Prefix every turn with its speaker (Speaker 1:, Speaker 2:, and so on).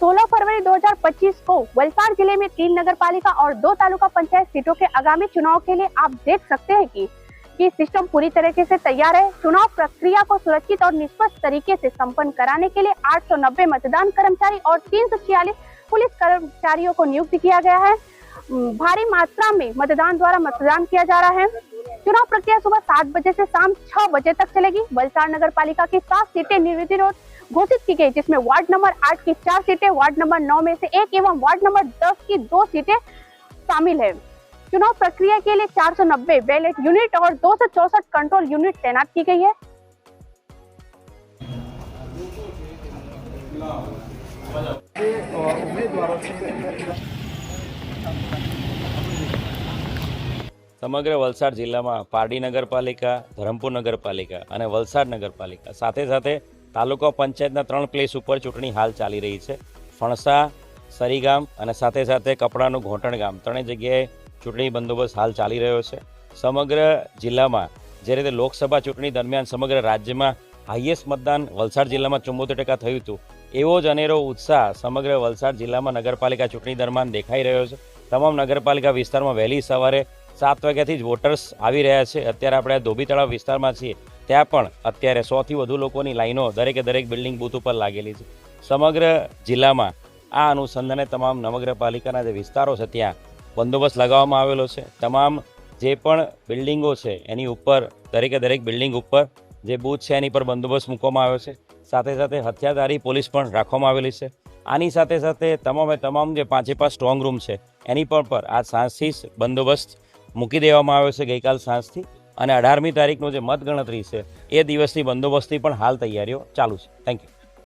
Speaker 1: 16 फरवरी 2025 को वलसाड़ जिले में 3 नगर पालिका और 2 तालुका पंचायत सीटों के आगामी चुनाव के लिए आप देख सकते हैं कि सिस्टम पूरी तरीके से तैयार है। चुनाव प्रक्रिया को सुरक्षित और निष्पक्ष तरीके से संपन्न कराने के लिए 890 मतदान कर्मचारी और 346 पुलिस कर्मचारियों को नियुक्त किया गया है। भारी मात्रा में मतदान द्वारा मतदान किया जा रहा है। चुनाव प्रक्रिया सुबह 7 बजे से शाम 6 बजे तक चलेगी। वलसाड़ नगर पालिका की 7 सीटें निर्विरोध घोषित की गई, जिसमें वार्ड नंबर 8 की 4 सीटें, वार्ड नंबर 9 में से 1 एवं वार्ड नंबर 10 की 2 सीटें शामिल है। चुनाव प्रक्रिया के लिए 490 बैलेट यूनिट और 264 कंट्रोल यूनिट तैनात की गई है।
Speaker 2: समग्र वलसाड जिल्ला में पारडी नगरपालिका, धरमपुर नगरपालिका और वलसाड नगरपालिका साथे साथे तालुका पंचायतना 3 प्लेस पर चूंटणी हाल चाली रही है। फणसा, सरीगाम और साथे साथे कपड़ानु घोटण गाम 3 जगह चूंटणी बंदोबस्त हाल चाली रह्यो छे। समग्र जिल्ला में जे रीते लोकसभा चूंटणी दरमियान समग्र राज्य में हाईएस्ट मतदान वलसाड जिल्ला में 74% थयुं हतुं, एवो ज अनेरो उत्साह समग्र वलसाड जिल्ला में नगरपालिका चूंटणी दरमियान देखाई रह्यो छे। तमाम नगरपालिका विस्तार में वहेली सवारे 7 वाग्याथी ज वोटर्स आवी रह्या छे। अत्यारे आपणे धोबी तळाव विस्तार में छीए, त्यां पण अत्यारे 100 थी वधु लोकोनी लाइनो दरेके दरेक बिल्डिंग बूथ पर लागेली छे। समग्र जिल्ला में आ अनुसंधाने तमाम नगरपालिकाना जे विस्तारो छे त्यां बंदोबस्त लगाववामां आवेलो छे। तमाम जे पण बिल्डिंगो छे एनी उपर दरेके दरेक बिल्डिंग उपर जे बूथ छे एनी पर बंदोबस्त मूकवामां आव्यो छे। साथे साथे हथियारधारी पोलीस पण राखवामां आवेली छे। आनी साथे साथे तमामे तमाम जे 5 स्ट्रोंग रूम छे एनी पर आज सांजथी बंदोबस्त मूकी देवामां आव्यो छे। गईकाल सांजथी અને 18મી તારીખનો જે મતગણતરી છે એ દિવસની બંદોબસ્તી પણ હાલ તૈયારીઓ ચાલુ છે। Thank you.